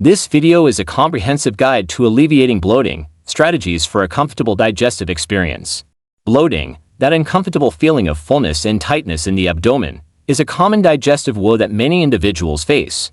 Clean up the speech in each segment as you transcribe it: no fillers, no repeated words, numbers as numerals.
This video is a comprehensive guide to alleviating bloating, strategies for a comfortable digestive experience. Bloating, that uncomfortable feeling of fullness and tightness in the abdomen, is a common digestive woe that many individuals face.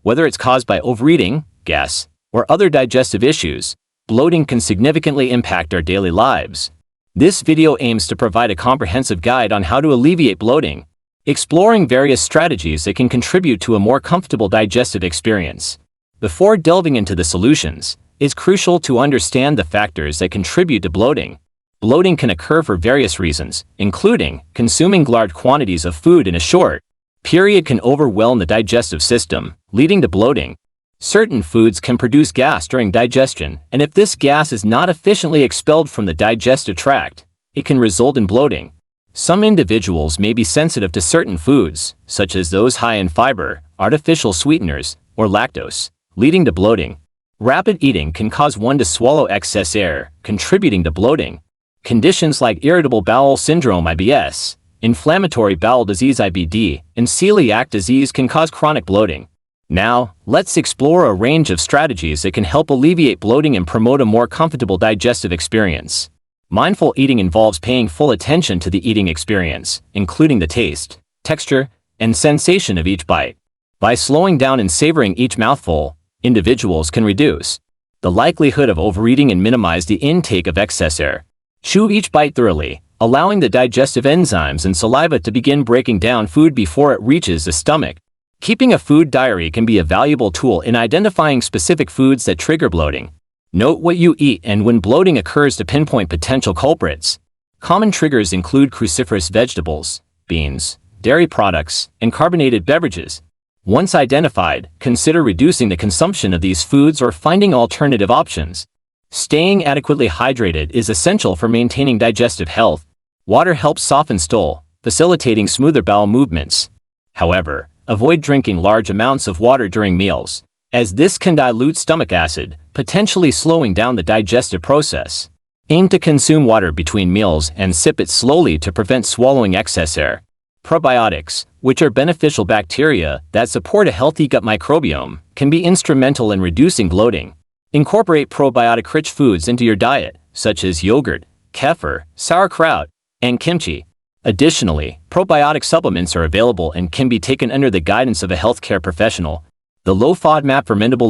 Whether it's caused by overeating, gas, or other digestive issues, bloating can significantly impact our daily lives. This video aims to provide a comprehensive guide on how to alleviate bloating, exploring various strategies that can contribute to a more comfortable digestive experience. Before delving into the solutions, it's crucial to understand the factors that contribute to bloating. Bloating can occur for various reasons, including consuming large quantities of food in a short period can overwhelm the digestive system, leading to bloating. Certain foods can produce gas during digestion, and if this gas is not efficiently expelled from the digestive tract, it can result in bloating. Some individuals may be sensitive to certain foods, such as those high in fiber, artificial sweeteners, or lactose, leading to bloating. Rapid eating can cause one to swallow excess air, contributing to bloating. Conditions like irritable bowel syndrome (IBS), inflammatory bowel disease (IBD), and celiac disease can cause chronic bloating. Now, let's explore a range of strategies that can help alleviate bloating and promote a more comfortable digestive experience. Mindful eating involves paying full attention to the eating experience, including the taste, texture, and sensation of each bite. By slowing down and savoring each mouthful, individuals can reduce the likelihood of overeating and minimize the intake of excess air. Chew each bite thoroughly, allowing the digestive enzymes and saliva to begin breaking down food before it reaches the stomach. Keeping a food diary can be a valuable tool in identifying specific foods that trigger bloating. Note what you eat and when bloating occurs to pinpoint potential culprits. Common triggers include cruciferous vegetables, beans, dairy products, and carbonated beverages. Once identified, consider reducing the consumption of these foods or finding alternative options. Staying adequately hydrated is essential for maintaining digestive health. Water helps soften stool, facilitating smoother bowel movements. However, avoid drinking large amounts of water during meals, as this can dilute stomach acid, potentially slowing down the digestive process. Aim to consume water between meals and sip it slowly to prevent swallowing excess air. Probiotics, which are beneficial bacteria that support a healthy gut microbiome, can be instrumental in reducing bloating. Incorporate probiotic-rich foods into your diet, such as yogurt, kefir, sauerkraut, and kimchi. Additionally, probiotic supplements are available and can be taken under the guidance of a healthcare professional. The low-FODMAP fermentable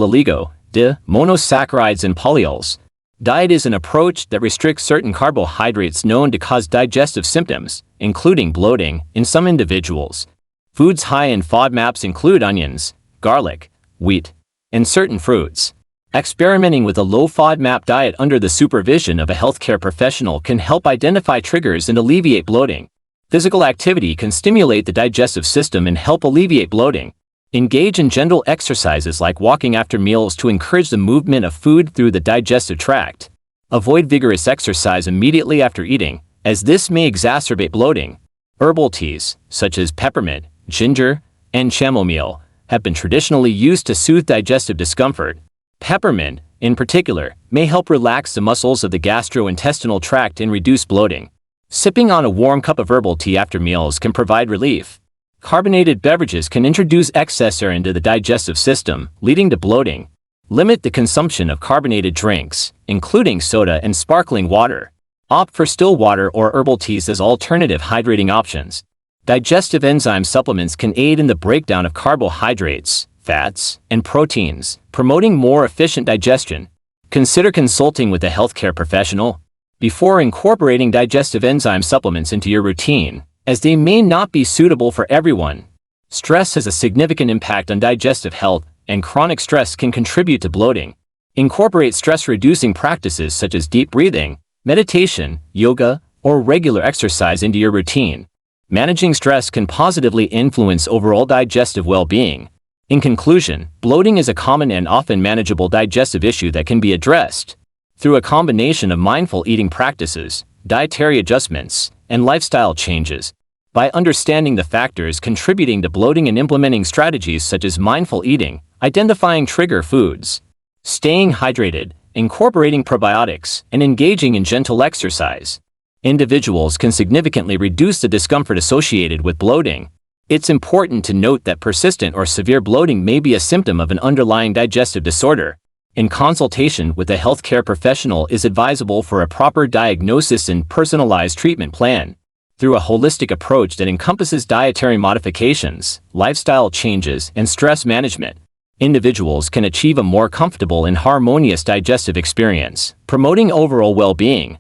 monosaccharides and polyols diet is an approach that restricts certain carbohydrates known to cause digestive symptoms, including bloating, in some individuals. Foods high in FODMAPs include onions, garlic, wheat, and certain fruits. Experimenting with a low FODMAP diet under the supervision of a healthcare professional can help identify triggers and alleviate bloating. Physical activity can stimulate the digestive system and help alleviate bloating. Engage in gentle exercises like walking after meals to encourage the movement of food through the digestive tract. Avoid vigorous exercise immediately after eating, as this may exacerbate bloating. Herbal teas, such as peppermint, ginger, and chamomile, have been traditionally used to soothe digestive discomfort. Peppermint, in particular, may help relax the muscles of the gastrointestinal tract and reduce bloating. Sipping on a warm cup of herbal tea after meals can provide relief. Carbonated beverages can introduce excess air into the digestive system, leading to bloating. Limit the consumption of carbonated drinks, including soda and sparkling water. Opt for still water or herbal teas as alternative hydrating options. Digestive enzyme supplements can aid in the breakdown of carbohydrates, fats, and proteins, promoting more efficient digestion. Consider consulting with a healthcare professional before incorporating digestive enzyme supplements into your routine, as they may not be suitable for everyone. Stress has a significant impact on digestive health, and chronic stress can contribute to bloating. Incorporate stress-reducing practices such as deep breathing, meditation, yoga, or regular exercise into your routine. Managing stress can positively influence overall digestive well-being. In conclusion, bloating is a common and often manageable digestive issue that can be addressed through a combination of mindful eating practices, dietary adjustments, and lifestyle changes. By understanding the factors contributing to bloating and implementing strategies such as mindful eating, identifying trigger foods, staying hydrated, incorporating probiotics, and engaging in gentle exercise, individuals can significantly reduce the discomfort associated with bloating. It's important to note that persistent or severe bloating may be a symptom of an underlying digestive disorder. In consultation with a healthcare professional is advisable for a proper diagnosis and personalized treatment plan. Through a holistic approach that encompasses dietary modifications, lifestyle changes, and stress management, individuals can achieve a more comfortable and harmonious digestive experience, promoting overall well-being.